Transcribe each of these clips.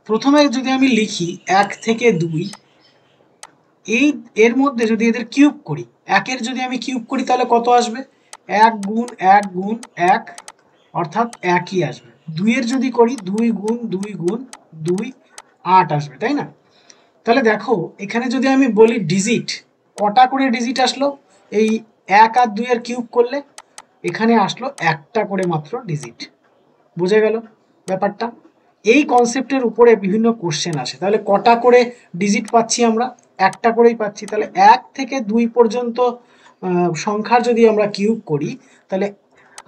প্রথমে যদি আমি লিখি 1 থেকে 2, এর মধ্যে যদি এদের কিউব করি, 1-এর যদি আমি কিউব করি তাহলে কত আসবে? 1 গুণ 1 গুণ 1 অর্থাৎ 1ই আসবে। 2-এর যদি করি 2 গুণ 2 গুণ 2 8 আসবে, তাই না? তাহলে দেখো এখানে যদি আমি বলি ডিজিট, কটা করে ডিজিট আসলো? এই 1 আর 2 এর কিউব করলে এখানে আসলো একটা করে মাত্র ডিজিট। বুঝে গেল ব্যাপারটা? এই কনসেপ্টের উপরে বিভিন্ন কোশ্চেন আসে। তাহলে কটা করে ডিজিট পাচ্ছি আমরা? একটা করেই পাচ্ছি। তাহলে 1 থেকে 2 পর্যন্ত সংখ্যার যদি আমরা কিউব করি তাহলে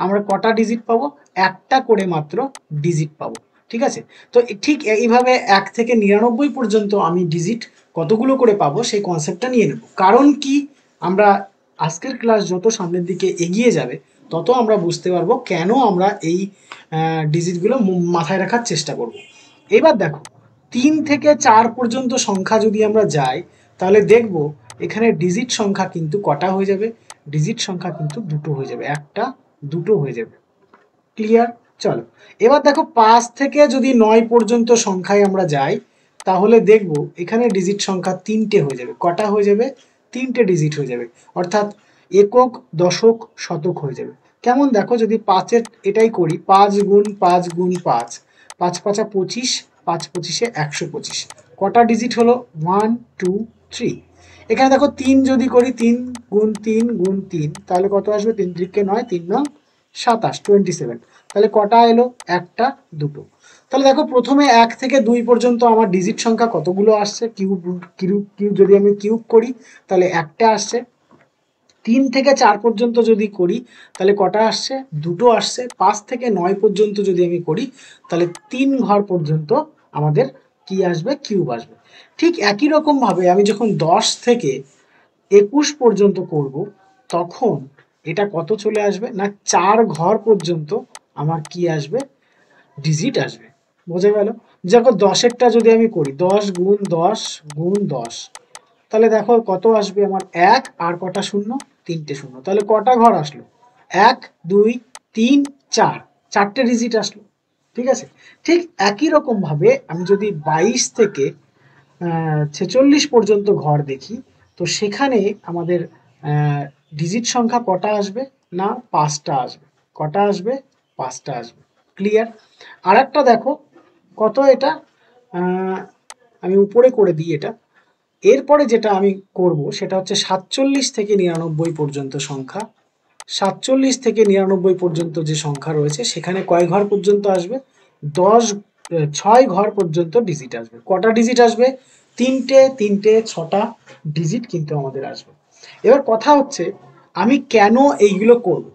আমরা কটা ডিজিট পাবো? একটা করে মাত্র ডিজিট পাবো। ঠিক আছে? তো ঠিক এইভাবে 1 থেকে 99 পর্যন্ত আমি ডিজিট কতগুলো করে পাবো সেই কনসেপ্টটা নিয়ে নেব। কারণ কি, আমরা আজকের ক্লাস যত সামনের দিকে এগিয়ে যাবে তত আমরা বুঝতে পারবো কেন আমরা এই ডিজিটগুলো মাথায় রাখার চেষ্টা করব। এবার দেখো 3 থেকে 4 পর্যন্ত সংখ্যা যদি আমরা যাই তাহলে দেখব এখানে ডিজিট সংখ্যা কিন্তু কটা হয়ে যাবে? ডিজিট সংখ্যা কিন্তু দুটো হয়ে যাবে, একটা দুটো হয়ে যাবে। ক্লিয়ার? চলো এবার দেখো 5 থেকে যদি 9 পর্যন্ত সংখ্যায় আমরা যাই তাহলে দেখব এখানে ডিজিট সংখ্যা 3টে হয়ে যাবে। কটা হয়ে যাবে? 3টে ডিজিট হয়ে যাবে, অর্থাৎ একক, দশক, শতক হয়ে যাবে। কেমন দেখো, যদি 5-এর এটাই করি, 5 গুণ 5 গুণ 5, 5 5 25, 5 25 125, কটা ডিজিট হলো? 1 2 3। এখানে দেখো 3 যদি করি, 3 গুণ 3 গুণ 3 তাহলে কত আসবে? 3 3 9, 3 9 27, 27। তাহলে কটা এলো? একটা দুটো। তাহলে দেখো প্রথমে 1 থেকে 2 পর্যন্ত আমার ডিজিট সংখ্যা কতগুলো আসছে? কিউব কিউব কিউব যদি আমি কিউব করি তাহলে একটা আসছে। 3 থেকে 4 পর্যন্ত যদি করি তাহলে কটা আসছে? দুটো আসছে। 5 থেকে 9 পর্যন্ত যদি আমি করি তাহলে 3 ঘর পর্যন্ত আমাদের কি আসবে? কিউব আসবে। ঠিক একই রকম ভাবে আমি যখন 10 থেকে 21 পর্যন্ত করব তখন এটা কত চলে আসবে? না 4 ঘর পর্যন্ত আমার কি আসবে? ডিজিট আসবে। বোঝা গেল? যখন 10-এরটা যদি আমি করি, 10 গুণ 10 গুণ 10, তাহলে দেখো কত আসবে আমার? 1 আর কটা শূন্য? 3টে শূন্য। তাহলে কটা ঘর আসলো? 1 2 3 4, 4টে ডিজিট আসলো। ঠিক আছে? ঠিক একই রকম ভাবে আমি যদি 22 থেকে 46 পর্যন্ত ঘর দেখি তো সেখানে আমাদের ডিজিট সংখ্যা কটা আসবে? না 5টা আসবে। কটা আসবে? 5টা আসবে। ক্লিয়ার? আর একটা দেখো কত এটা, আমি উপরে করে দিই এটা। এরপরে যেটা আমি করব সেটা হচ্ছে 47 থেকে 99 পর্যন্ত সংখ্যা। 47 থেকে 99 পর্যন্ত যে সংখ্যা রয়েছে সেখানে কয় ঘর পর্যন্ত আসবে? 6 ঘর পর্যন্ত ডিজিট আসবে। কটা ডিজিট আসবে? 3টে 3টে 6টা ডিজিট কিন্তু আমাদের আসবে। এবার কথা হচ্ছে আমি কেন এইগুলো করব,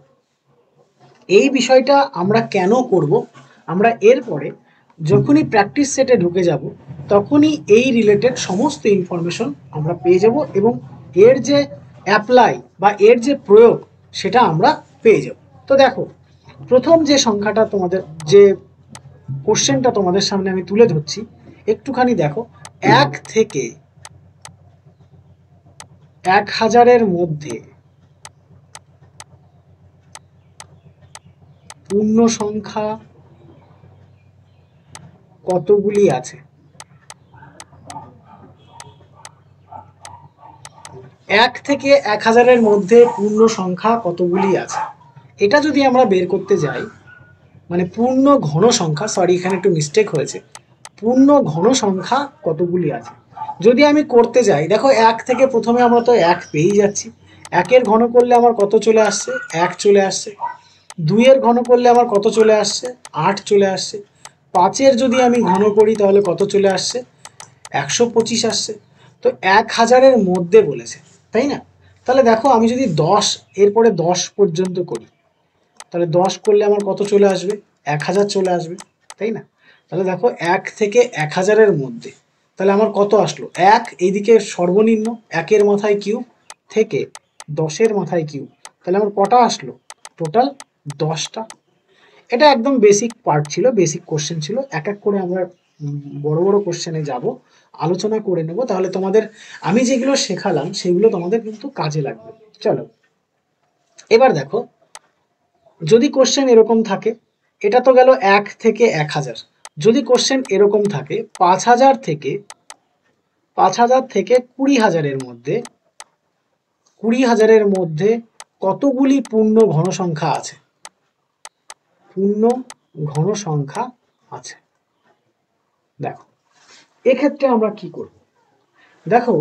এই বিষয়টা আমরা কেন করব আমরা এরপরে যখনই প্র্যাকটিস সেটে ঢুকে যাব তখনই এই রিলেটেড সমস্ত ইনফরমেশন আমরা পেয়ে যাব এবং এর যে অ্যাপ্লাই বা এর যে প্রয়োগ সেটা আমরা পেয়ে যাব। তো দেখো প্রথম যে সংখ্যাটা তোমাদের, যে কোশ্চেনটা তোমাদের সামনে আমি তুলে ধরছি, একটুখানি দেখো। 1 থেকে 1000-এর মধ্যে পূর্ণ সংখ্যা কতগুলি আছে? 1 থেকে 1000-এর মধ্যে পূর্ণ সংখ্যা কতগুলি আছে? এটা যদি আমরা বের করতে যাই, মানে পূর্ণ ঘন সংখ্যা, সরি এখানে একটু মিস্টেক হয়েছে, পূর্ণ ঘন সংখ্যা কতগুলি আছে যদি আমি করতে যাই, দেখো 1 থেকে প্রথমে আমরা তো 1 পেয়েই যাচ্ছি। 1-এর ঘন করলে আমার কত চলে আসছে? 1 চলে আসছে। 2-এর ঘন করলে আমার কত চলে আসছে? 8 চলে আসছে। 5-এর যদি আমি ঘন করি তাহলে কত চলে আসছে? 125 আসছে। তো 1000-এর মধ্যে বলেছে, তাই না? তাহলে দেখো আমি যদি 10 এরপরে 10 পর্যন্ত করি তাহলে 10 করলে আমার কত চলে আসবে? 1000 চলে আসবে, তাই না? তাহলে দেখো 1 থেকে 1000-এর মধ্যে তাহলে আমার কত আসলো? 1 এইদিকে সর্বনিম্ন, 1-এর মাথায় কিউব থেকে 10-এর মাথায় কিউব, তাহলে আমার কটা আসলো? টোটাল 10টা। এটা একদম বেসিক পার্ট ছিল, বেসিক কোশ্চেন ছিল। এক এক করে আমরা বড় বড় কোশ্চেনে যাব, আলোচনা করে নেব, তাহলে তোমাদের আমি যেগুলো শেখালাম সেগুলো তোমাদের কিন্তু কাজে লাগবে। চলো এবার দেখো, যদি কোশ্চেন এরকম থাকে, এটা তো গেল 1 থেকে 1000, যদি কোশ্চেন এরকম থাকে 5,000 থেকে 20,000-এর মধ্যে 20,000-এর মধ্যে কতগুলি পূর্ণ ঘন সংখ্যা আছে, পূর্ণ ঘন সংখ্যা আছে। দেখো এক্ষেত্রে আমরা কি করব, দেখো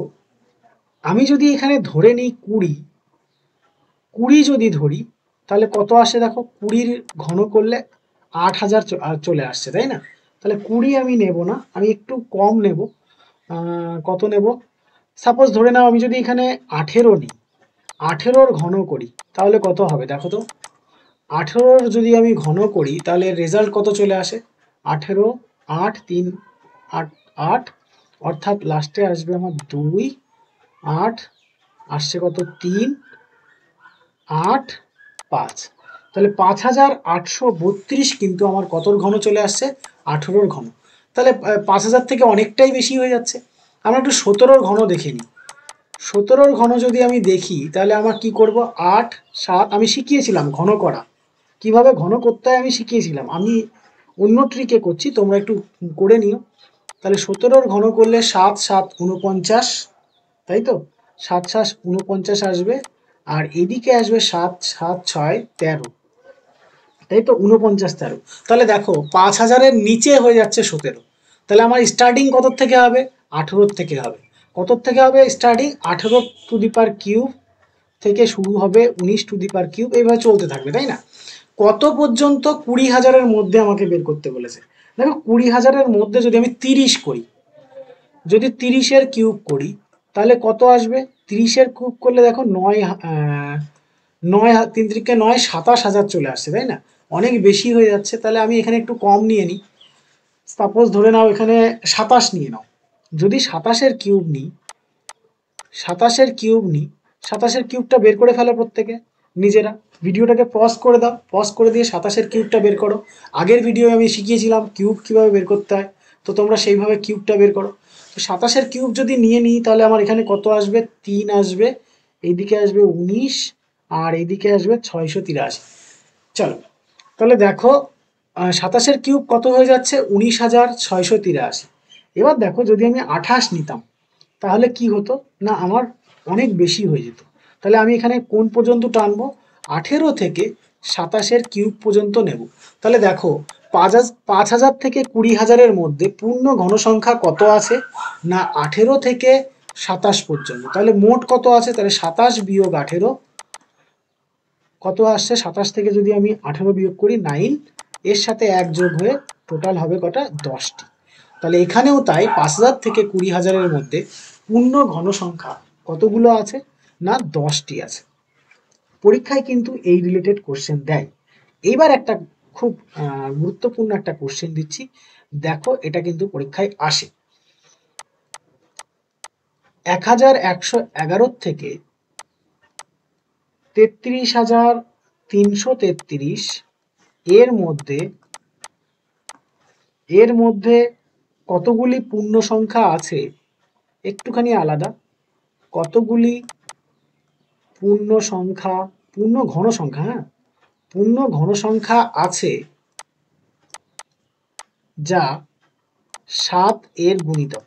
আমি যদি এখানে ধরে নিই 20 যদি ধরি তাহলে কত আসে, দেখো 20 ঘন করলে 8,000 চলে আসছে, তাই না? তাহলে 20 আমি নেব না, আমি একটু কম নেব। কত নেব, সাপোজ ধরে নাও আমি যদি এখানে 18 নিই, 18-র ঘন করি তাহলে কত হবে দেখো তো। 18-র যদি আমি ঘন করি তাহলে রেজাল্ট কত চলে আসে, 18, 8, 3, 8, 8, অর্থাৎ লাস্টে আসবে আমার 2, 8 আসছে কত 3, 8, 5, তাহলে 5,832 কিন্তু আমার কতর ঘন চলে আসছে, 18-র ঘন। তাহলে 5,000 থেকে অনেকটাই বেশি হয়ে যাচ্ছে। আমরা একটু 17-র ঘন দেখে নিই। 17-র ঘন যদি আমি দেখি তাহলে আমার কি করব, 8, 7 আমি শিখিয়েছিলাম ঘন করা, কিভাবে ঘন করতে হয় আমি শিখিয়েছিলাম, আমি অন্য ট্রিকে করছি, তোমরা একটু করে নিও। তাহলে 17-র ঘন করলে 7, 7, 49, তাই তো 7, 7, 49 আসবে, আর এদিকে আসবে 7, 7, 6, 13, তাই তো 49, 13। তাহলে দেখো 5,000-এর নিচে হয়ে যাচ্ছে 17। তাহলে আমার স্টার্টিং কত থেকে হবে, 18 থেকে হবে। কত থেকে হবে স্টার্টিং, 18^3 থেকে শুরু হবে, 19^3, এইভাবে চলতে থাকবে, তাই না? কত পর্যন্ত 20,000-এর মধ্যে আমাকে বের করতে বলেছে। দেখো 20,000-এর মধ্যে যদি আমি 30 করি, যদি 30-এর কিউব করি তাহলে কত আসবে, 30-এর কিউব করলে দেখো 9, 3 × 9 27,000 চলে আসছে, তাই না? অনেক বেশি হয়ে যাচ্ছে, তাহলে আমি এখানে একটু কম নিয়ে নিই। সাপোজ ধরে নাও এখানে 27 নিয়ে নাও। যদি 27-এর কিউব নিই, 27-এর কিউব নিই, 27-এর কিউবটা বের করে ফেলো প্রত্যেকে নিজেরা। ভিডিওটাকে পজ করে দাও, পজ করে দিয়ে 27-এর কিউবটা বের করো। আগের ভিডিও আমি শিখিয়েছিলাম কিউব কিভাবে বের করতে হয়, তো তোমরা সেইভাবে কিউবটা বের করো। তো 27-এর কিউব যদি নিয়ে নিই তাহলে আমার এখানে কত আসবে, 3 আসবে, এইদিকে আসবে 19, আর এইদিকে আসবে 683। চলো তাহলে দেখো 27-এর কিউব কত হয়ে যাচ্ছে, 19,683। এবার দেখো যদি আমি 28 নিতাম তাহলে কি হতো না, আমার অনেক বেশি হয়ে যেত। তাহলে আমি এখানে কোন পর্যন্ত টানবো, 18 থেকে 27-এর কিউব পর্যন্ত নেব। তাহলে দেখো 5,000 থেকে 20,000-এর মধ্যে পূর্ণ ঘনসংখ্যা কত আছে না, 18 থেকে 27 পর্যন্ত। তাহলে মোট কত আছে, তাহলে 27 বিয়োগ 18 কত আসছে, 27 থেকে যদি আমি 18 বিয়োগ করি 9, এর সাথে 1 যোগ হয়ে টোটাল হবে কটা, 10টি। তাহলে এখানেও তাই 5,000 থেকে 20,000-এর মধ্যে পূর্ণ ঘন সংখ্যা কতগুলো আছে না, 10টি আছে। পরীক্ষায় কিন্তু এই রিলেটেড কোশ্চেন দেয়। এইবার একটা খুব গুরুত্বপূর্ণ একটা কোশ্চেন দিচ্ছি, দেখো এটা কিন্তু পরীক্ষায় আসে। 1111 থেকে 33,333 এর মধ্যে কতগুলি পূর্ণ সংখ্যা আছে, একটুখানি আলাদা, কতগুলি পূর্ণ সংখ্যা, পূর্ণ ঘন সংখ্যা, হ্যাঁ পূর্ণ ঘন সংখ্যা আছে যা 7 এর গুণিতক,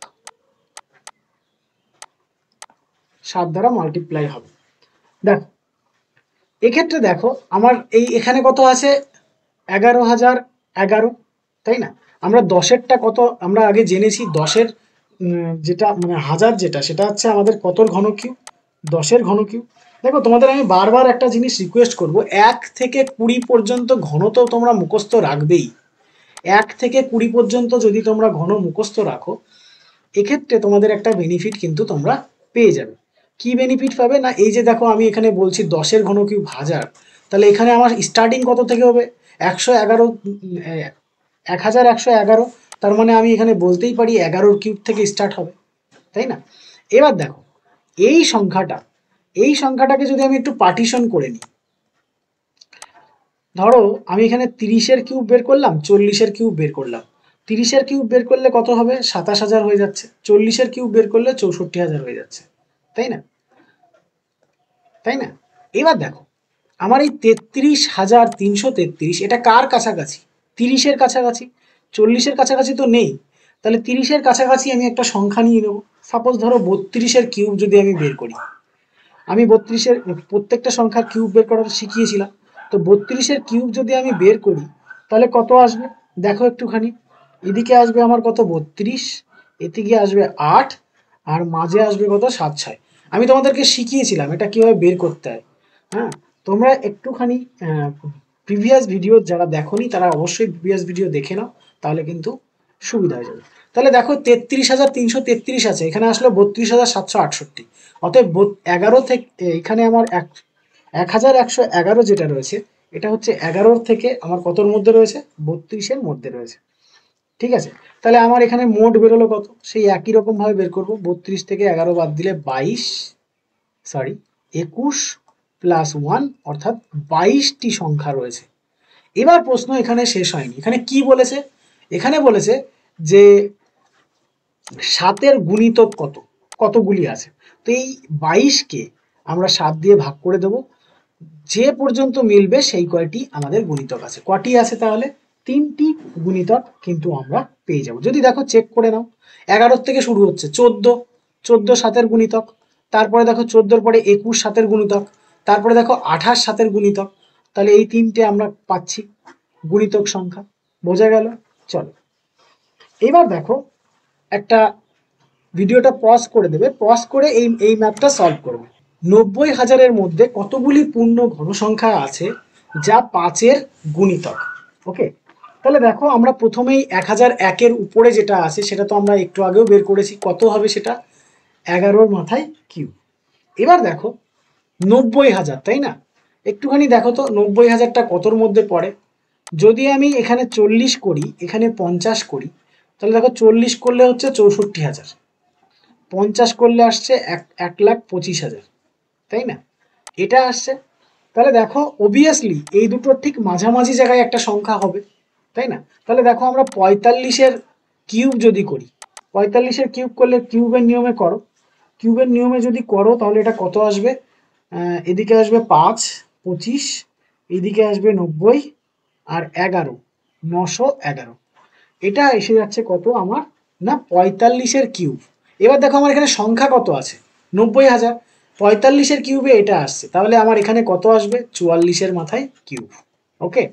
7 দ্বারা মাল্টিপ্লাই হবে। দেখো এক্ষেত্রে দেখো আমার এখানে কত আছে, 11,011, তাই না? আমরা 10-এরটা কত আমরা আগে জেনেছি, 10-এর যেটা মানে হাজার যেটা, সেটা হচ্ছে আমাদের কতর ঘন কিউব, 10-এর ঘন কিউব। দেখো তোমাদের আমি বারবার একটা জিনিস রিকোয়েস্ট করব, 1 থেকে 20 পর্যন্ত ঘন তো তোমরা মুখস্থ রাখবেই। 1 থেকে 20 পর্যন্ত যদি তোমরা ঘন মুখস্থ রাখো, এক্ষেত্রে তোমাদের একটা বেনিফিট কিন্তু তোমরা পেয়ে যাবে। কি বেনিফিট পাবে না, এই যে দেখো আমি এখানে বলছি 10-এর ঘন কিউব 1000, তাহলে এখানে আমার স্টার্টিং কত থেকে হবে, 111, 1111, তার মানে আমি এখানে বলতেই পারি 11-র কিউব থেকে স্টার্ট হবে, তাই না? এবার দেখো এই সংখ্যাটাকে যদি আমি একটু পার্টিশন করে নিই, ধরো আমি এখানে 30-এর কিউব বের করলাম, 40-এর কিউব বের করলাম। 30-এর কিউব বের করলে কত হবে, 27,000 হয়ে যাচ্ছে, 40-এর কিউব বের করলে 64,000 হয়ে যাচ্ছে, তাই না? তাই না? এবার দেখো আমার এই 33,333 এটা কার কাছাকাছি, 30-এর কাছাকাছি। 40-এর কাছাকাছি তো নেই, তাহলে 30-এর কাছাকাছি আমি একটা সংখ্যা নিয়ে নেব। সাপোজ ধরো 32-এর কিউব যদি আমি বের করি, আমি 32-এর প্রত্যেকটা সংখ্যার কিউব বের করার শিখিয়েছিলাম, তো 32-এর কিউব যদি আমি বের করি তাহলে কত আসবে দেখো একটুখানি। এদিকে আসবে আমার কত 32, এদিকে আসবে 8, আর মাঝে আসবে কত 7 6। আমি তোমাদেরকে শিখিয়েছিলাম এটা কিভাবে বের করতে হয়। হ্যাঁ, তোমরা একটুখানি প্রিভিয়াস ভিডিও যারা দেখোনি তারা অবশ্যই প্রিভিয়াস ভিডিও দেখে নাও, তাহলে কিন্তু সুবিধা হয়ে যাবে। তাহলে দেখো 33,333 আছে, এখানে আসলো 32,768। অতএব 11 থেকে এখানে আমার 1,111 যেটা রয়েছে, এটা হচ্ছে 11 থেকে আমার কতর মধ্যে রয়েছে, 32-এর মধ্যে রয়েছে। ঠিক আছে, তাহলে আমার এখানে মোট বেরোলো কত, সেই একই রকম ভাবে বের করবো। 32 থেকে 11 বাদ দিলে 21 প্লাস 1 অর্থাৎ 22টি সংখ্যা রয়েছে। এবার প্রশ্ন এখানে শেষ হয়নি, এখানে কি বলেছে, এখানে বলেছে যে 7-এর গুণিতক কত, কতগুলি আছে। তো এই 22কে আমরা 7 দিয়ে ভাগ করে দেব, যে পর্যন্ত মিলবে সেই কয়টি আমাদের গুণিতক আছে। কটি আছে তাহলে, 3টি গুণিতক কিন্তু আমরা পেয়ে যাব। যদি দেখো চেক করে নাও, 11 থেকে শুরু হচ্ছে 14, 14 7-এর গুণিতক, তারপরে দেখো 14-র পরে 21 7-এর গুণিতক, তারপরে দেখো 28 7-এর গুণিতক। তাহলে এই 3টে আমরা পাচ্ছি গুণিতক সংখ্যা। বোঝা গেল? চলো এবার দেখো, একটা ভিডিওটা পজ করে দেবে, পজ করে এই ম্যাথটা সলভ করবে। 90,000-এর মধ্যে কতগুলি পূর্ণ ঘন সংখ্যা আছে যা 5-এর গুণিতক। ওকে, তাহলে দেখো আমরা প্রথমেই 1001-এর উপরে যেটা আছে সেটা তো আমরা একটু আগেও বের করেছি, কত হবে সেটা 11-র মাথায় কিউ। এবার দেখো 90,000, তাই না, একটুখানি দেখো তো 90,000টা কতর মধ্যে পড়ে। যদি আমি এখানে 40 করি, এখানে 50 করি, তাহলে দেখো 40 করলে হচ্ছে 64,000, 50 করলে আসছে 1,25,000, তাই না, এটা আসছে। তাহলে দেখো অবভিয়াসলি এই দুটোর ঠিক মাঝামাঝি জায়গায় একটা সংখ্যা হবে, তাই না। তাহলে দেখো আমরা 45-এর কিউব যদি করি, 45-এর কিউব করলে কিউবের নিয়মে করো, কিউবের নিয়মে যদি করো তাহলে এটা কত আসবে, এদিকে আসবে 5 25, এদিকে আসবে 90 আর 11 911, এটা এসে যাচ্ছে কত আমার না 45-এর কিউব। এবার দেখো আমার এখানে সংখ্যা কত আছে 90,000, 45-এর কিউবে এটা আসছে, তাহলে আমার এখানে কত আসবে 44-এর মাথায় কিউব। ওকে,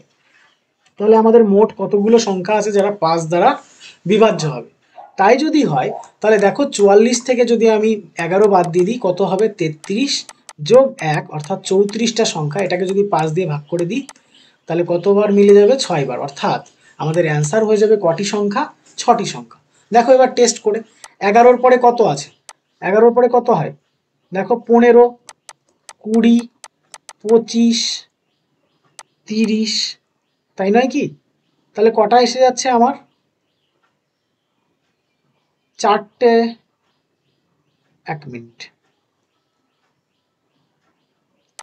তাহলে আমাদের মোট কতগুলো সংখ্যা আছে যারা 5 দ্বারা বিভাজ্য হবে। তাই যদি হয় তাহলে দেখো 44 থেকে যদি আমি 11 বাদ দিয়ে দিই কত হবে 33 যোগ 1 অর্থাৎ 34টা সংখ্যা, এটাকে যদি 5 দিয়ে ভাগ করে দিই তাহলে কতবার মিলে যাবে 6 বার, অর্থাৎ আমাদের অ্যান্সার হয়ে যাবে কটি সংখ্যা, 6টি সংখ্যা। দেখো এবার টেস্ট করে 11-র পরে কত আছে, 11-র পরে কত হয় দেখো 15 20 25 30, তাই নয় কি, তাহলে কটা এসে যাচ্ছে আমার 4টে, 1 মিনিট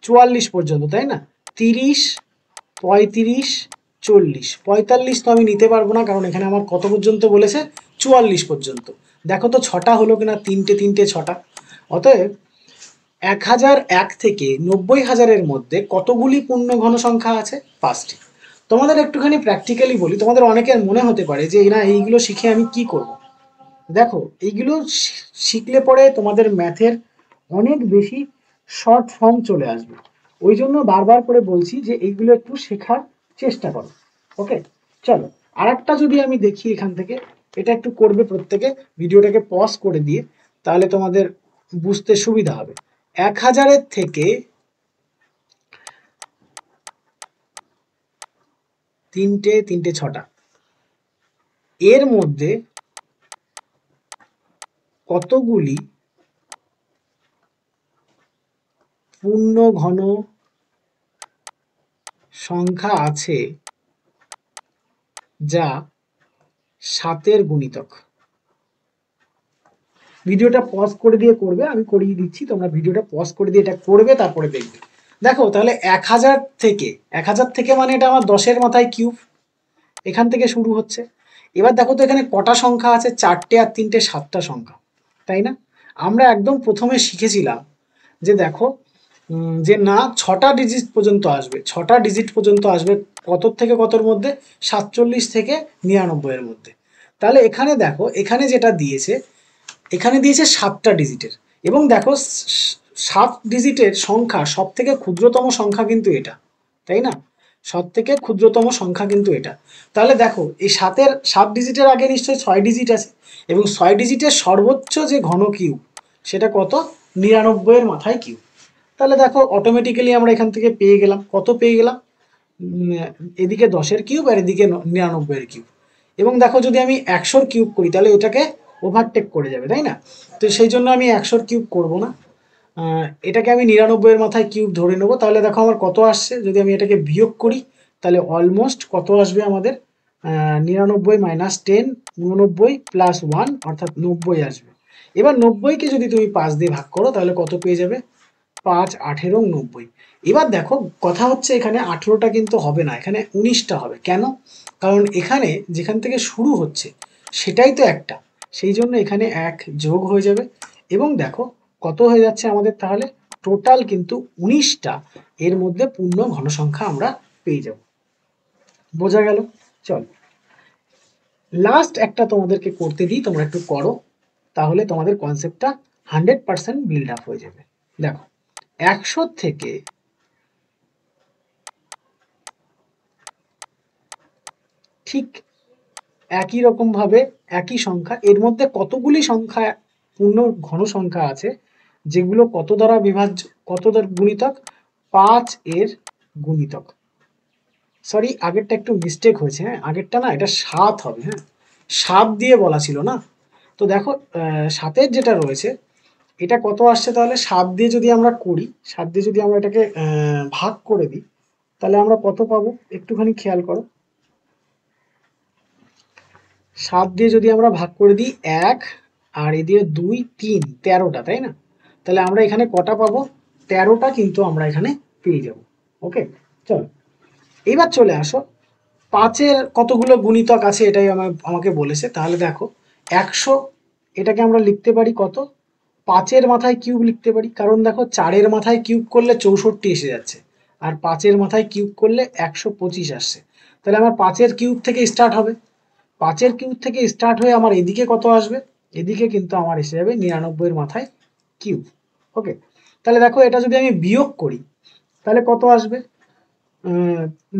44 পর্যন্ত, তাই না, 30 35 40 45 তো আমি নিতে পারবো না, কারণ এখানে আমার কত পর্যন্ত বলেছে 44 পর্যন্ত। দেখো তো 6টা হলো কিনা, 3টে 3টে 6টা। অতএব 1001 থেকে 90,000-এর মধ্যে কতগুলি পূর্ণ ঘন সংখ্যা আছে, 5টি। তোমাদের একটুখানি প্র্যাকটিক্যালি বলি, তোমাদের অনেকের মনে হতে পারে যে না এইগুলো শিখে আমি কি করব। দেখো এইগুলো শিখলে পরে তোমাদের ম্যাথের অনেক বেশি শর্ট ফর্ম চলে আসবে, ওই জন্য বারবার করে বলছি যে এইগুলো একটু শেখার চেষ্টা করো। ওকে, চলো আর একটা যদি আমি দেখি এখান থেকে, এটা একটু করবে প্রত্যেকে, ভিডিওটাকে পজ করে দিয়ে, তাহলে তোমাদের বুঝতে সুবিধা হবে। 1000-এর থেকে 3টে 3টে 6টা, এর মধ্যে কতগুলি পূর্ণ ঘন সংখ্যা আছে যা 7-এর গুণিতক। ভিডিওটা পজ করে দিয়ে করবে, আমি করিয়ে দিচ্ছি, তোমরা ভিডিওটা পজ করে দিয়ে এটা করবে, তারপরে দেখবে। দেখো তাহলে 1000 থেকে, 1000 থেকে মানে এটা আমার 10-এর মাথায় কিউব, এখান থেকে শুরু হচ্ছে। এবার দেখো তো এখানে কটা সংখ্যা আছে, 4টে আর 3টে 7টা সংখ্যা, তাই না। আমরা একদম প্রথমে শিখেছিলাম যে দেখো যে না 6টা ডিজিট পর্যন্ত আসবে, 6টা ডিজিট পর্যন্ত আসবে কতর থেকে কতর মধ্যে, 47 থেকে 99 এর মধ্যে। তাহলে এখানে দেখো, এখানে যেটা দিয়েছে, এখানে দিয়েছে 7টা ডিজিটের, এবং দেখো 7 ডিজিটের সংখ্যা সব থেকে ক্ষুদ্রতম সংখ্যা কিন্তু এটা, তাই না? সব থেকে ক্ষুদ্রতম সংখ্যা কিন্তু এটা। তাহলে দেখো এই 7 ডিজিটের আগে নিশ্চয়ই 6 ডিজিট আছে, এবং 6 ডিজিটের সর্বোচ্চ যে ঘন কিউব সেটা কত, 99 এর মাথায় কিউব। তাহলে দেখো অটোমেটিক্যালি আমরা এখান থেকে পেয়ে গেলাম, কত পেয়ে গেলাম, এদিকে 10-এর কিউব আর এদিকে 99 এর কিউব। এবং দেখো যদি আমি 100-র কিউব করি তাহলে এটাকে ওভারটেক করে যাবে, তাই না? তো সেই জন্য আমি 100-র কিউব করব না, এটাকে আমি 99 এর মাথায় কিউব ধরে নেব। তাহলে দেখো আমার কত আসছে, যদি আমি এটাকে বিয়োগ করি তাহলে অলমোস্ট কত আসবে আমাদের, 99 মাইনাস 10, 89 প্লাস 1 অর্থাৎ 90 আসবে। এবার 90কে যদি তুমি 5 দিয়ে ভাগ করো তাহলে কত পেয়ে যাবে, 5, 18, 90। এবার দেখো কথা হচ্ছে এখানে 18টা কিন্তু হবে না, এখানে 19টা হবে। কেন? কারণ এখানে যেখান থেকে শুরু হচ্ছে সেটাই তো একটা, সেই জন্য এখানে 1 যোগ হয়ে যাবে। এবং দেখো কত হয়ে যাচ্ছে আমাদের, তাহলে টোটাল কিন্তু 19টা এর মধ্যে পূর্ণ ঘনসংখ্যা আমরা পেয়ে যাব। বোঝা গেল? চল লাস্ট একটা তোমাদেরকে করতে দিই, তোমরা একটু করো, তাহলে তোমাদের কনসেপ্টটা 100% বিল্ড আপ হয়ে যাবে। দেখো 100 থেকে ঠিক একই রকম ভাবে একই সংখ্যা, এর মধ্যে কতগুলি সংখ্যা পূর্ণ ঘন সংখ্যা আছে যেগুলো কত দ্বারা বিভাজ্য, কত দ্বারা গুণিতক, 5 এর গুণিতক। সরি, আগেরটা একটু মিস্টেক হয়েছে, হ্যাঁ আগেরটা না, এটা 7 হবে, হ্যাঁ 7 দিয়ে বলা ছিল না। তো দেখো 7-এর যেটা রয়েছে এটা কত আসছে, তাহলে 7 দিয়ে যদি আমরা করি, 7 দিয়ে যদি আমরা এটাকে ভাগ করে দিই তাহলে আমরা কত পাবো, একটুখানি খেয়াল করো। 7 দিয়ে যদি আমরা ভাগ করে দিই 1, আর এ দিয়ে 2, 3, 13টা, তাই না? তাহলে আমরা এখানে কটা পাবো, 13টা কিন্তু আমরা এখানে পেয়ে যাব। ওকে, চলো এবার চলে আসো 5-এর কতগুলো গুণিতক আছে এটাই আমাকে বলেছে। তাহলে দেখো 100, এটাকে আমরা লিখতে পারি কত, 5-এর মাথায় কিউব লিখতে পারি, কারণ দেখো 4-এর মাথায় কিউব করলে 64 এসে যাচ্ছে, আর 5-এর মাথায় কিউব করলে 125 আসছে। তাহলে আমার 5-এর কিউব থেকে স্টার্ট হবে, 5-এর কিউব থেকে স্টার্ট হয়ে আমার এদিকে কত আসবে, এদিকে কিন্তু আমার এসে যাবে 99-এর মাথায় কিউব। ওকে, তাহলে দেখো এটা যদি আমি বিয়োগ করি তাহলে কত আসবে,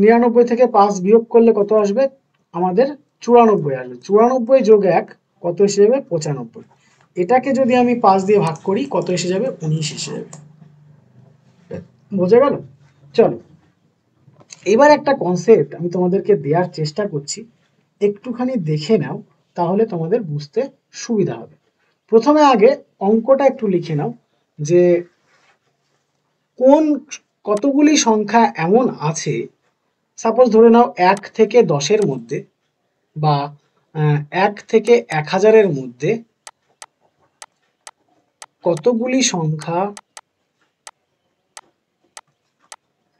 99 থেকে 5 বিয়োগ করলে কত আসবে আমাদের, 94 আসবে। 94 যোগ 1 কত এসে যাবে, 95। এটাকে যদি আমি 5 দিয়ে ভাগ করি কত এসে যাবে, 19 এসে যাবে। বোঝা গেল? চলো এবার একটা কনসেপ্ট আমি তোমাদেরকে দেওয়ার চেষ্টা করছি, একটুখানি দেখে নাও, তাহলে তোমাদের বুঝতে সুবিধা হবে। প্রথমে আগে অঙ্কটা একটু লিখে নাও, যে কোন কতগুলি সংখ্যা এমন আছে, সাপোজ ধরে নাও 1 থেকে 10-এর মধ্যে, বা 1 থেকে 1000-এর মধ্যে কতগুলি সংখ্যা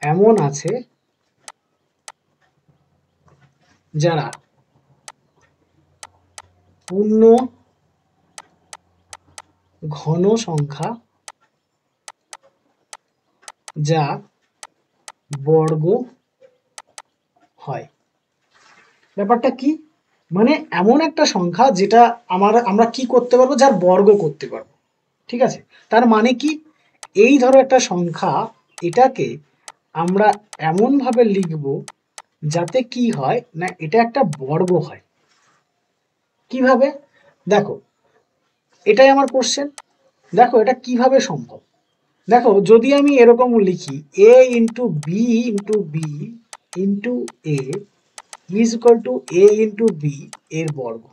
এমন আছে যারা পূর্ণ ঘন সংখ্যা যা বর্গ হয়। ব্যাপারটা কি, মানে এমন একটা সংখ্যা যেটা আমরা কি করতে পারবো, যার বর্গ করতে পারবো। ঠিক আছে, তার মানে কি, এই ধরো একটা সংখ্যা, এটাকে আমরা এমন ভাবে লিখব যাতে কি হয় না, এটা একটা বর্গ হয়। কিভাবে, দেখো এটাই আমার কোশ্চেন। দেখো এটা কিভাবে সম্ভব, দেখো যদি আমি এরকম লিখি a into B into B into A is equal to a into B এর বর্গ।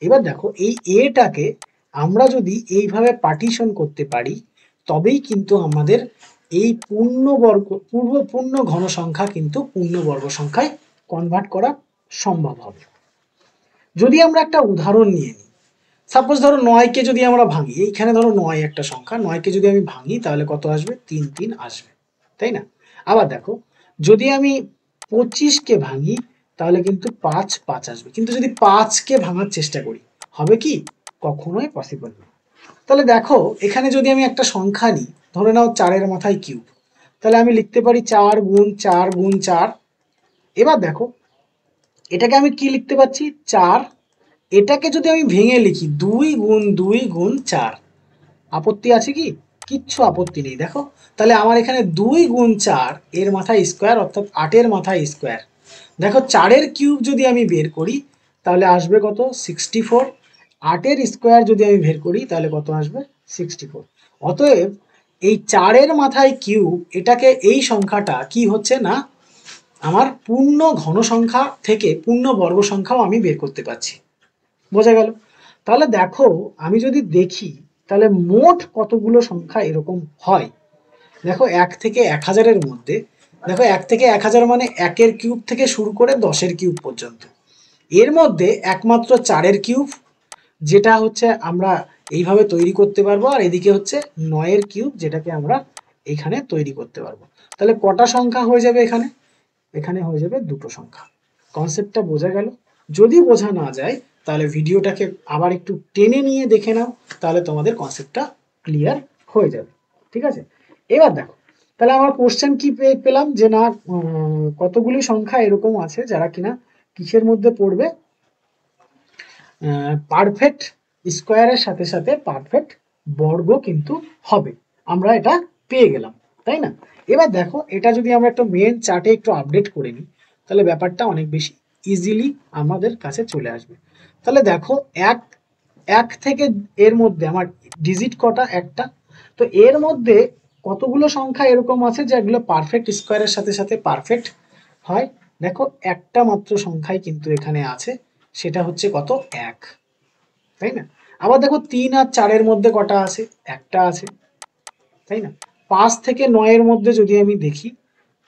এবার দেখো এই এটাকে আমরা যদি এইভাবে পার্টিশন করতে পারি তবেই কিন্তু আমাদের এই পূর্ণ ঘন সংখ্যা কিন্তু পূর্ণবর্গ সংখ্যায় কনভার্ট করা সম্ভব হবে। যদি আমরা একটা উদাহরণ নিয়ে নিই, সাপোজ ধরো 9কে যদি আমরা ভাঙি, এইখানে ধরো 9 একটা সংখ্যা, 9কে যদি আমি ভাঙি তাহলে কত আসবে, 3 3 আসবে, তাই না? আবার দেখো যদি আমি 25কে ভাঙি তাহলে কিন্তু 5 5 আসবে, কিন্তু যদি 5কে ভাঙার চেষ্টা করি হবে কি, কখনোই পসিবল না। তাহলে দেখো এখানে যদি আমি একটা সংখ্যা নিই, ধরে নাও 4-এর মাথায় কিউব, তাহলে আমি লিখতে পারি 4 গুণ 4 গুণ 4, এবার দেখো এটাকে আমি কি লিখতে পাচ্ছি, 4। এটাকে যদি আমি ভেঙে লিখি 2 গুণ 2 গুণ 4, আপত্তি আছে কি? কিচ্ছু আপত্তি নেই। দেখো তাহলে আমার এখানে 2 গুণ 4 এর মাথায় স্কোয়ার, অর্থাৎ 8-এর মাথায় স্কোয়ার। দেখো 4-এর কিউব যদি আমি বের করি তাহলে আসবে কত, 64। 8-এর স্কোয়ার যদি আমি বের করি তাহলে কত আসবে, 64। অতএব এই 4-এর মাথায় কিউব, এটাকে এই সংখ্যাটা কি হচ্ছে না, আমার পূর্ণ ঘন সংখ্যা থেকে পূর্ণ বর্গ সংখ্যাও আমি বের করতে পারছি। বোঝা গেল? তাহলে দেখো আমি যদি দেখি তাহলে মোট কতগুলো সংখ্যা এরকম হয়। দেখো 1 থেকে 1000-এর মধ্যে, দেখো 1 থেকে 1000 মানে 1-এর কিউব থেকে শুরু করে 10-এর কিউব পর্যন্ত। এর মধ্যে একমাত্র 4-এর কিউব, যেটা হচ্ছে আমরা এইভাবে তৈরি করতে পারবো, আর এদিকে হচ্ছে 9-এর কিউব, যেটাকে আমরা এখানে তৈরি করতে পারবো। তাহলে কটা সংখ্যা হয়ে যাবে এখানে? এখানে হয়ে যাবে দুটো সংখ্যা। কনসেপ্টটা বোঝা গেল? যদি বোঝা না যায় তাহলে ভিডিওটাকে আবার একটু টেনে নিয়ে দেখে নাও, তাহলে তোমাদের কনসেপ্টটা ক্লিয়ার হয়ে যাবে। ঠিক আছে? এবার দেখো তাহলে আমার কোশ্চেন কি পেলাম, যে না কতগুলি সংখ্যা এরকম আছে যারা কিনা কিসের মধ্যে পড়বে, পারফেক্ট স্কোয়ারের সাথে সাথে পারফেক্ট বর্গ কিন্তু হবে। আমরা এটা পেয়ে গেলাম, তাই না? এবার দেখো এটা যদি আমরা একটা মেন চার্টে একটু আপডেট করে নিই তাহলে ব্যাপারটা অনেক বেশি ইজিলি আমাদের কাছে চলে আসবে। তাহলে দেখো এক এক থেকে এর মধ্যে আমার ডিজিট কটা, একটা। তো এর মধ্যে কতগুলো সংখ্যা এরকম আছে যেগুলো পারফেক্ট স্কোয়ারের সাথে সাথে পারফেক্ট হয়? দেখো একটা মাত্র সংখ্যাই কিন্তু এখানে আছে, সেটা হচ্ছে কত, 1, তাই না? আবার দেখো 3 আর 4-এর মধ্যে কটা আছে, একটা আছে, তাই না? 5 থেকে 9-এর মধ্যে যদি আমি দেখি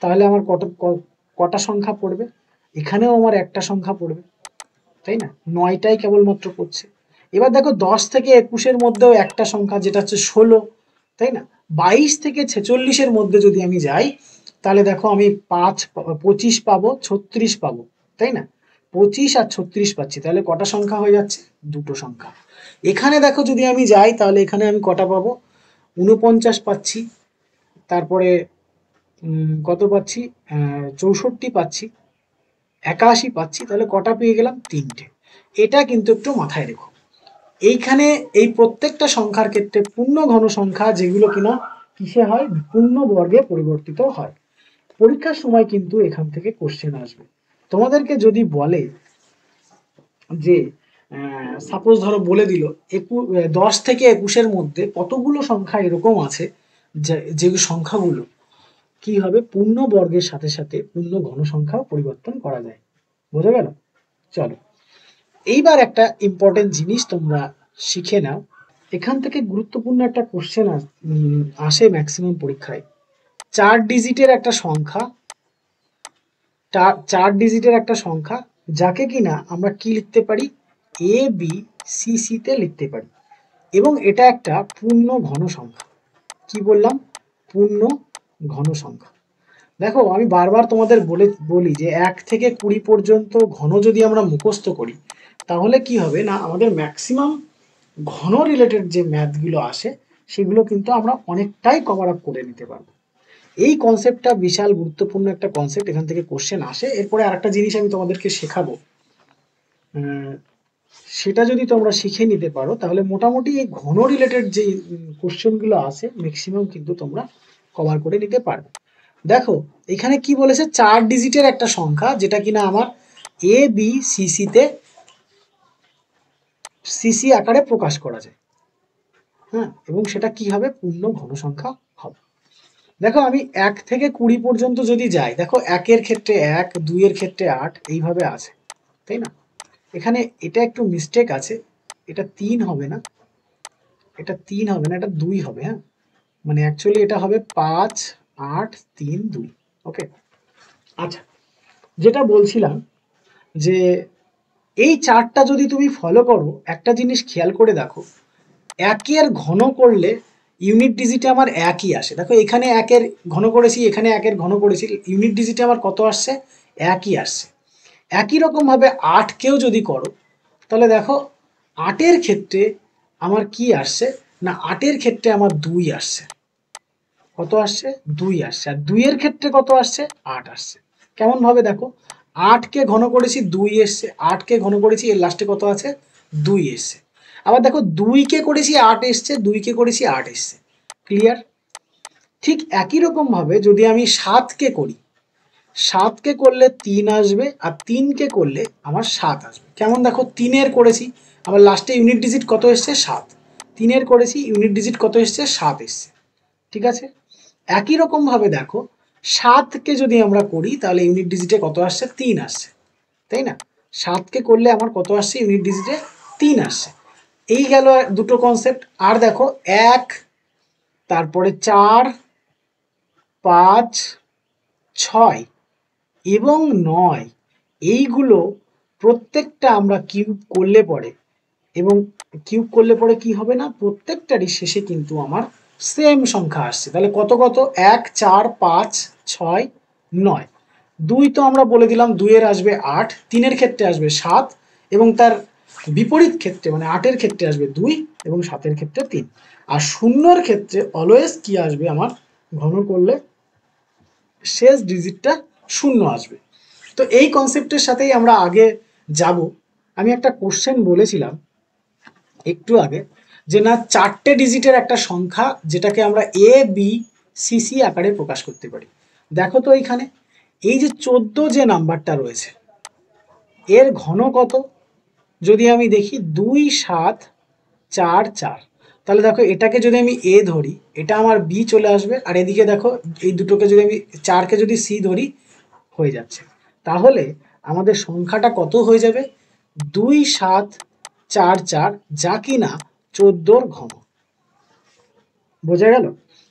তাহলে আমার কটা সংখ্যা পড়বে, এখানেও আমার একটা সংখ্যা পড়বে, তাই না? 9টাই কেবলমাত্র পড়ছে। এবার দেখো 10 থেকে 21-এর মধ্যেও একটা সংখ্যা, যেটা হচ্ছে 16, তাই না? 22 থেকে 46-এর মধ্যে যদি আমি যাই তাহলে দেখো আমি 25 পাবো, 36 পাবো, তাই না? 25 আর 36 পাচ্ছি, তাহলে কটা সংখ্যা হয়ে যাচ্ছে, দুটো সংখ্যা। এখানে দেখো যদি আমি যাই তাহলে এখানে আমি কটা পাবো, 49 পাচ্ছি, তারপরে কত পাচ্ছি, 64 পাচ্ছি, 81 পাচ্ছি, তাহলে কটা পেয়ে গেলাম, তিনটে। এটা কিন্তু একটু মাথায় রেখো। এইখানে এই প্রত্যেকটা সংখ্যার ক্ষেত্রে পূর্ণ ঘন সংখ্যা যেগুলো কিনা কিসে হয়, পূর্ণ বর্গে পরিবর্তিত হয়। পরীক্ষার সময় কিন্তু এখান থেকে কোশ্চেন আসবে। তোমাদেরকে যদি বলে যে সাপোজ ধরো বলে দিল 10 থেকে 21-এর মধ্যে কতগুলো সংখ্যা এরকম আছে যে সংখ্যাগুলো কি হবে, পূর্ণ বর্গের সাথে সাথে পূর্ণ ঘন সংখ্যাও পরিবর্তন করা যায়। বোঝা গেল? চলো এইবার একটা ইম্পর্টেন্ট জিনিস তোমরা শিখে নাও। এখান থেকে গুরুত্বপূর্ণ একটা কোশ্চেন আসে ম্যাক্সিমাম পরীক্ষায়। 4 ডিজিটের একটা সংখ্যা, 4 ডিজিটের একটা সংখ্যা যাকে কিনা আমরা কি লিখতে পারি, এ বি সি সি তে লিখতে পারি, এবং এটা একটা পূর্ণ ঘন সংখ্যা। কি বললাম, পূর্ণ ঘন সংখ্যা। দেখো আমি বারবার তোমাদের বলি যে 1 থেকে 20 পর্যন্ত ঘন যদি আমরা মুখস্থ করি তাহলে কি হবে না, আমাদের ম্যাক্সিমাম ঘন রিলেটেড যে ম্যাথগুলো আসে সেগুলো কিন্তু আমরা অনেকটাই কভার আপ করে নিতে পারবো। এই কনসেপ্টটা বিশাল গুরুত্বপূর্ণ একটা কনসেপ্ট, এখান থেকে কোশ্চেন আসে। এরপরে আরেকটা জিনিস আমি তোমাদেরকে শেখাবো, সেটা যদি তোমরা শিখে নিতে পারো তাহলে মোটামুটি এই ঘন রিলেটেড যে কোশ্চেনগুলো আসে ম্যাক্সিমাম কিন্তু তোমরা কভার করে নিতে পারবে। দেখো এখানে কি বলেছে, 4 ডিজিটের একটা সংখ্যা যেটা কিনা আমার এ বি সিসিতে সিসি আকারে প্রকাশ করা যায়, হ্যাঁ, এবং সেটা কি হবে, পূর্ণ ঘন সংখ্যা হবে। দেখো আমি 1 থেকে 20 পর্যন্ত যদি যাই, দেখো 1-এর ক্ষেত্রে 1, 2-এর ক্ষেত্রে 8, এইভাবে আছে, তাই না? এখানে এটা একটু মিস্টেক আছে, এটা 3 হবে না, এটা 3 হবে না, এটা 2 হবে, হ্যাঁ, মানে অ্যাকচুয়ালি এটা হবে 5, 8, 3, 2। ওকে, আচ্ছা, যেটা বলছিলাম যে এই চার্টটা যদি তুমি ফলো করো একটা জিনিস খেয়াল করে দেখো, 1-এর ঘন করলে ইউনিট ডিজিটে আমার 1ই আসে। দেখো এখানে 1-এর ঘন করেছি, এখানে 1-এর ঘন করেছি, ইউনিট ডিজিটে আমার কত আসছে, 1ই আসছে। একই রকমভাবে 8কেও যদি করো তাহলে দেখো 8-এর ক্ষেত্রে আমার কি আসছে না, 8-এর ক্ষেত্রে আমার 2 আসছে। কত আসছে, 2 আসছে। আর 2-এর ক্ষেত্রে কত আসছে, 8 আসছে। কেমন ভাবে দেখো, 8কে ঘন করেছি 2 এসছে, 8কে ঘন করেছি এর লাস্টে কত আছে 2 এসছে। আবার দেখো 2কে করেছি 8 এসছে, 2কে করেছি 8 এসছে। ক্লিয়ার? ঠিক একই রকম ভাবে যদি আমি 7কে করি, 7কে করলে 3 আসবে, আর 3কে করলে আমার 7 আসবে। কেমন দেখো, 3-এর করেছি, আমার লাস্টে ইউনিট ডিজিট কত এসছে 7, 3-এর করেছি ইউনিট ডিজিট কত এসছে 7 এসছে। ঠিক আছে? একই রকম ভাবে দেখো 7কে যদি আমরা করি তাহলে ইউনিট ডিজিটে কত আসছে 3 আসছে, তাই না? 7কে করলে আমার কত আসছে ইউনিট ডিজিটে 3 আসছে। এই গেল দুটো কনসেপ্ট। আর দেখো 1, তারপরে 4, 5, 6 এবং 9, এইগুলো প্রত্যেকটা আমরা কিউব করলে পরে, এবং কিউব করলে পরে কি হবে না, প্রত্যেকটারই শেষে কিন্তু আমার সেম সংখ্যা আসছে। তাহলে কত কত, 1, 4, 5, 6, 9। 2 তো আমরা বলে দিলাম 2-এর আসবে 8, 3-এর ক্ষেত্রে আসবে 7, এবং তার বিপরীত ক্ষেত্রে মানে 8-এর ক্ষেত্রে আসবে 2 এবং 7-এর ক্ষেত্রে 3। আর শূন্যর ক্ষেত্রে অলওয়েজ কি আসবে, আমার ঘন করলে শেষ ডিজিটটা 0 আসবে। তো এই কনসেপ্টের সাথেই আমরা আগে যাব। আমি একটা কোশ্চেন বলেছিলাম একটু আগে, যে না 4টে ডিজিটের একটা সংখ্যা যেটাকে আমরা এ বি সি সি আকারে প্রকাশ করতে পারি। দেখো তো এইখানে এই যে 14 যে নাম্বারটা রয়েছে এর ঘন কত, যদি আমি দেখি 2, 7, 4, 4, তাহলে দেখো এটাকে যদি আমি এ ধরি এটা আমার বি চলে আসবে, আর এদিকে দেখো এই দুটোকে যদি আমি 4কে যদি সি ধরি হয়ে যাচ্ছে। তাহলে আমাদের সংখ্যাটা কত হয়ে যাবে, 2, 7, 4, 4, যা কিনা 14-র ঘন। বোঝা গেল?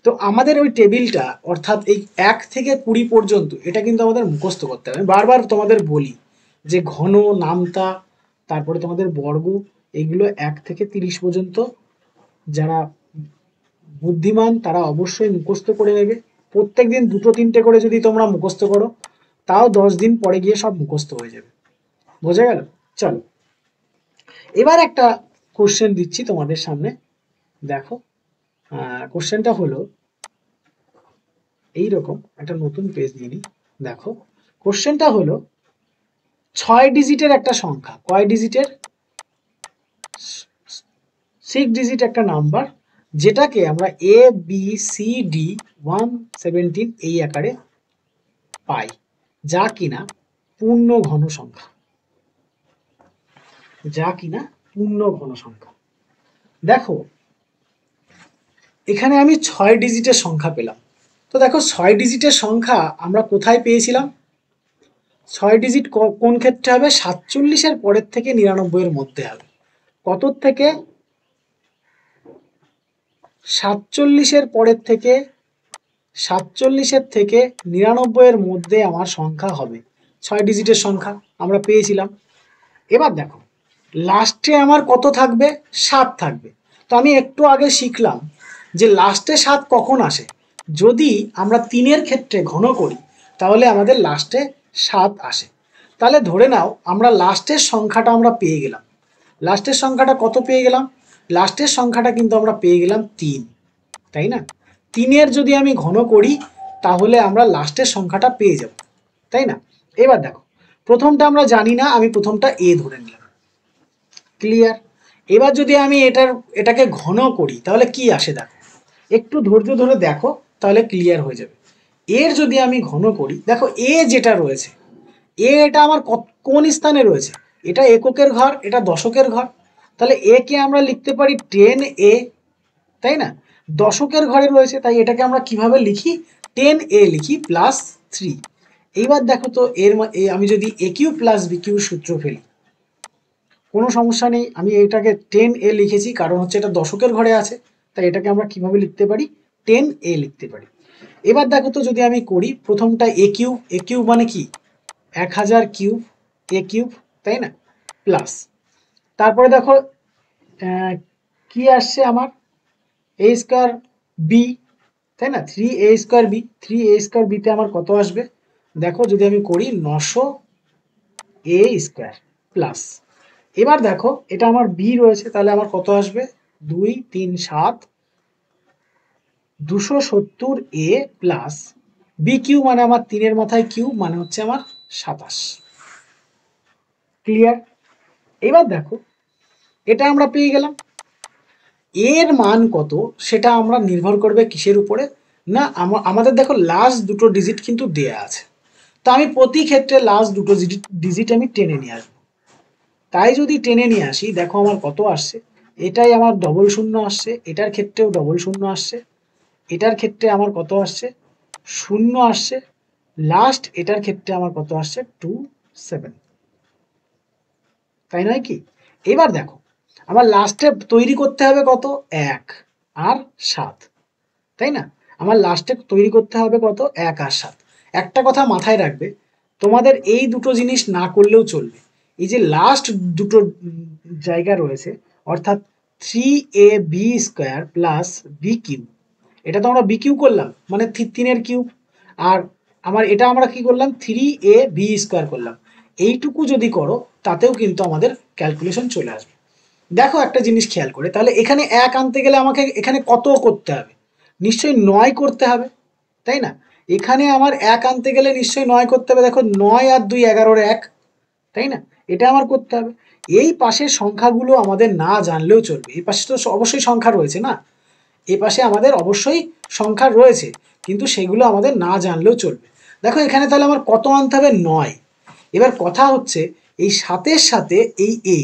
তো আমাদের ওই টেবিলটা অর্থাৎ এই 1 থেকে 20 পর্যন্ত এটা কিন্তু আমাদের মুখস্থ করতে হবে। আমি বারবার তোমাদের বলি যে ঘন, নামতা, তারপরে তোমাদের বর্গ, এগুলো 1 থেকে 30 পর্যন্ত যারা বুদ্ধিমান তারা অবশ্যই মুখস্থ করে নেবে। প্রত্যেকদিন 2-3টে করে যদি তোমরা মুখস্থ করো তাও 10 দিন পরে গিয়ে সব মুখস্থ হয়ে যাবে। বোঝা গেল? চলো এবার একটা কোশ্চেন দিচ্ছি তোমাদের সামনে। দেখো কোশ্চেনটা হলো এইরকম, একটা নতুন পেজ নিয়ে নিই। দেখো কোশ্চেনটা হলো 6 ডিজিটের একটা সংখ্যা, কয় ডিজিটের, 6 ডিজিট একটা নাম্বার, যেটাকে আমরা এ বি সি ডি 117 এই আকারে পাই, যা কিনা পূর্ণ ঘন সংখ্যা, যা কিনা পূর্ণ ঘন সংখ্যা। দেখো এখানে আমি 6 ডিজিটের সংখ্যা পেলাম। তো দেখো 6 ডিজিটের সংখ্যা আমরা কোথায় পেয়েছিলাম, 6 ডিজিট কোন ক্ষেত্রে হবে, 47-এর পরের থেকে 99-এর মধ্যে হবে। কত থেকে, 47-এর পরের থেকে, 47-এর থেকে 99-এর মধ্যে আমার সংখ্যা হবে, 6 ডিজিটের সংখ্যা আমরা পেয়েছিলাম। এবার দেখো লাস্টে আমার কত থাকবে, 7 থাকবে। তো আমি একটু আগে শিখলাম যে লাস্টে 7 কখন আসে, যদি আমরা 3-এর ক্ষেত্রে ঘন করি তাহলে আমাদের লাস্টে 7 আসে। তাহলে ধরে নাও আমরা লাস্টের সংখ্যাটা আমরা পেয়ে গেলাম। লাস্টের সংখ্যাটা কত পেয়ে গেলাম, লাস্টের সংখ্যাটা কিন্তু আমরা পেয়ে গেলাম 3, তাই না? 3-এর যদি আমি ঘন করি তাহলে আমরা লাস্টের সংখ্যাটা পেয়ে যাব, তাই না? এবার দেখো প্রথমটা আমরা জানি না, আমি প্রথমটা এ ধরে নিলাম। ক্লিয়ার? এবার যদি আমি এটাকে ঘন করি তাহলে কি আসে দেখো, একটু ধৈর্য ধরে দেখো তাহলে ক্লিয়ার হয়ে যাবে। এর যদি আমি ঘন করি, দেখো এ যেটা রয়েছে, এটা আমার কোন স্থানে রয়েছে, এটা এককের ঘর, এটা দশকের ঘর। তাহলে এ কে আমরা লিখতে পারি 10a, তাই না? দশকের ঘরে রয়েছে, তাই এটাকে আমরা কিভাবে লিখি, 10a লিখি +3। এইবার দেখো তো আমি যদি a Q plus b Q সূত্র ফেলি, কোনো সমস্যা নেই। আমি এটাকে 10a লিখেছি কারণ হচ্ছে এটা দশকের ঘরে আছে, তাই এটাকে আমরা কিভাবে লিখতে পারি, 10a লিখতে পারি। এবার দেখো তো যদি আমি করি প্রথমটা এ কিউব মানে কি, 1000 কিউব, এ কিউব, তাই না, প্লাস তারপরে দেখো কি আসছে আমার, এ স্কোয়ার বি, তাই না, 3a square B, 3a square বিতে আমার কত আসবে, দেখো যদি আমি করি 900 এ স্কোয়ার প্লাস, এবার দেখো এটা আমার বি রয়েছে তাহলে আমার কত আসবে, 2, 3, 7, 270a প্লাস বি কিউ মানে আমার 3-এর মাথায় কিউব মানে হচ্ছে আমার 27। ক্লিয়ার? এবার দেখো এটা আমরা পেয়ে গেলাম। এর মান কত সেটা আমরা নির্ভর করবে কিসের উপরে, না আমাদের দেখো লাস্ট দুটো ডিজিট কিন্তু দেয়া আছে, তো আমি প্রতি ক্ষেত্রে লাস্ট দুটো ডিজিট আমি টেনে নিয়ে আসবো। তাই যদি টেনে নিয়ে আসি, দেখো আমার কত আসছে, এটাই আমার ডবল শূন্য আসছে, এটার ক্ষেত্রেও ডবল শূন্য আসছে, এটার ক্ষেত্রে আমার কত আসছে, শূন্য আসছে, লাস্ট এটার ক্ষেত্রে আমার কত আসছে 27, তাই নয় কি? এবার দেখো আমার লাস্টে তৈরি করতে হবে কত, 1 আর 7, তাই না? আমার লাস্টে তৈরি করতে হবে কত, 1 আর 7। একটা কথা মাথায় রাখবে, তোমাদের এই দুটো জিনিস না করলেও চলবে। এই যে লাস্ট দুটো জায়গা রয়েছে, অর্থাৎ 3ab² প্লাস বি কিউ, এটা তো আমরা বি কিউ করলাম মানে 3 কিউব, আর আমার এটা আমরা কি করলাম 3ab² করলাম। এইটুকু যদি করো তাতেও কিন্তু আমাদের ক্যালকুলেশন চলে আসবে। দেখো একটা জিনিস খেয়াল করে, তাহলে এখানে 1 আনতে গেলে আমাকে এখানে কত করতে হবে, নিশ্চয়ই 9 করতে হবে, তাই না? এখানে আমার 1 আনতে গেলে নিশ্চয়ই 9 করতে হবে। দেখো 9 আর 2 11-এর 1, তাই না? এটা আমার করতে হবে। এই পাশের সংখ্যাগুলো আমাদের না জানলেও চলবে, এই পাশে তো অবশ্যই সংখ্যা রয়েছে না, এই পাশে আমাদের অবশ্যই সংখ্যা রয়েছে, কিন্তু সেগুলো আমাদের না জানলেও চলবে। দেখো এখানে তাহলে আমার কত আনতে হবে, 9। এবার কথা হচ্ছে এই 7-এর সাথে এই এ,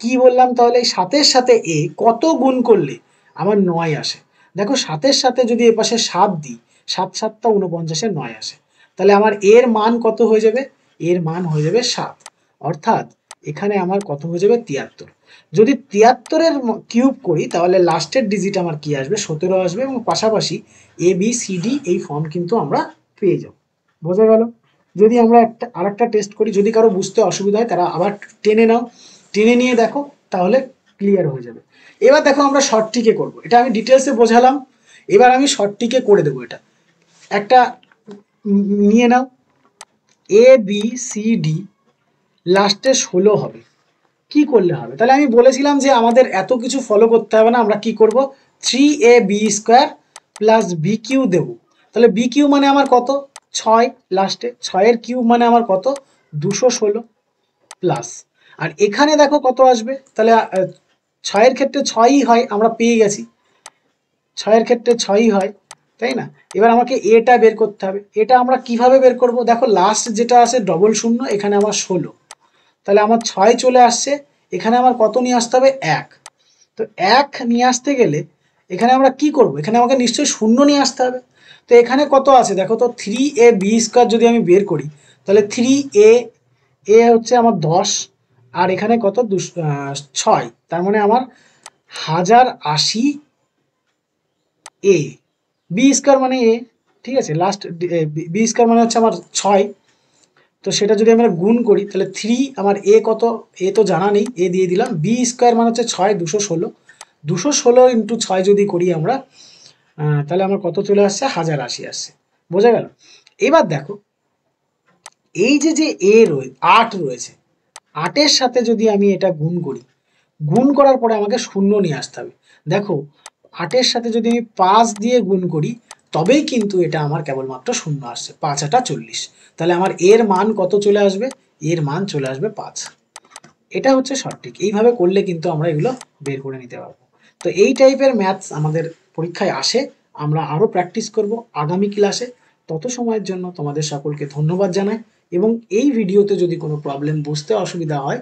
কি বললাম তাহলে, এই 7-এর সাথে এ কত গুণ করলে আমার 9 আসে। দেখো 7-এর সাথে যদি এ পাশে 7 দিই, 7 7 49-এ 9 আসে, তাহলে আমার এর মান কত হয়ে যাবে, এর মান হয়ে যাবে 7, অর্থাৎ এখানে আমার কত হয়ে যাবে 73। যদি 73-এর কিউব করি তাহলে লাস্টের ডিজিট আমার কি আসবে, 17 আসবে, এবং পাশাপাশি এ বি সি ডি এই ফর্ম কিন্তু আমরা পেয়ে যাব। বোঝা গেল? যদি আমরা আরেকটা টেস্ট করি, যদি কারো বুঝতে অসুবিধা হয় তারা আবার টেনে নাও, টেনে নিয়ে দেখো, তাহলে ক্লিয়ার হয়ে যাবে। এবার দেখো আমরা শর্টটিকে করব, এটা আমি ডিটেলসে বোঝালাম, এবার আমি শর্টটিকে করে দেবো। এটা একটা নিয়ে নাও, এ বি সি ডি লাস্টে 16 হবে, কি করলে হবে? তাহলে আমি বলেছিলাম যে আমাদের এত কিছু ফলো করতে হবে না, আমরা কি করব, 3ab² প্লাস বি কিউ দেবো। তাহলে বি কিউ মানে আমার কত, 6, লাস্টে 6-এর কিউব মানে আমার কত, 216 প্লাস, আর এখানে দেখো কত আসবে, তাহলে 6-এর ক্ষেত্রে 6ই হয়, আমরা পেয়ে গেছি 6-এর ক্ষেত্রে 6ই হয়, তাই না? এবার আমাকে এটা বের করতে হবে। এটা আমরা কিভাবে বের করব, দেখো লাস্ট যেটা আছে ডবল শূন্য, এখানে আমার 16, তাহলে আমার 6 চলে আসছে, এখানে আমার কত নিয়ে আসতে হবে, 1। তো 1 নিয়ে আসতে গেলে এখানে আমরা কি করব, এখানে আমাকে নিশ্চয়ই শূন্য নিয়ে আসতে হবে। তো এখানে কত আছে দেখো তো, 3ab² যদি আমি বের করি, তাহলে 3a হচ্ছে আমার 10, আর এখানে কত 6, তার মানে আমার 1080 এ, বি² মানে এ, ঠিক আছে, লাস্ট বি² মানে হচ্ছে আমার 6, তো সেটা যদি আমরা গুণ করি তাহলে 3, আমার এ কত, এ তো জানা নেই, এ দিয়ে দিলাম, বি² মানে হচ্ছে 6, 216, 216 ইন্টু 6 যদি করি আমরা, তাহলে আমার কত চলে আসছে, 1080 আসছে। বোঝা গেল? এবার দেখো এই যে যে 8 রয়েছে, 8-এর সাথে যদি আমি এটা গুণ করি, গুণ করার পরে আমাকে শূন্য নিয়ে আসতে হবে। দেখো 8-এর সাথে যদি আমি 5 দিয়ে গুণ করি, তবেই কিন্তু এটা আমার কেবলমাত্র শূন্য আসছে, 5 8 40, তাহলে আমার এর মান কত চলে আসবে, এর মান চলে আসবে 5। এটা হচ্ছে সঠিক, এইভাবে করলে কিন্তু আমরা এগুলো বের করে নিতে পারবো। তো এই টাইপের ম্যাথস আমাদের পরীক্ষায় আসে, আমরা আরও প্র্যাকটিস করব আগামী ক্লাসে। তত সময়ের জন্য তোমাদের সকলকে ধন্যবাদ জানাই, এবং এই ভিডিওতে যদি কোনো প্রবলেম বুঝতে অসুবিধা হয়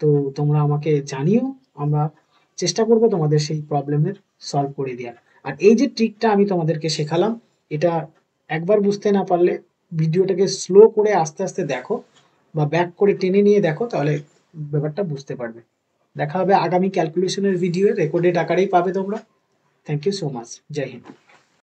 তো তোমরা আমাকে জানিও, আমরা চেষ্টা করব তোমাদের সেই প্রবলেমের সলভ করে দেওয়ার। আর এই যে ট্রিকটা আমি তোমাদেরকে শেখালাম, এটা একবার বুঝতে না পারলে ভিডিওটাকে স্লো করে আস্তে আস্তে দেখো, বা ব্যাক করে টেনে নিয়ে দেখো, তাহলে ব্যাপারটা বুঝতে পারবে। দেখা হবে আগামী ক্যালকুলেশনের ভিডিও, রেকর্ডেড আকারেই পাবে তোমরা। থ্যাংক ইউ সো মাচ, জয় হিন্দ।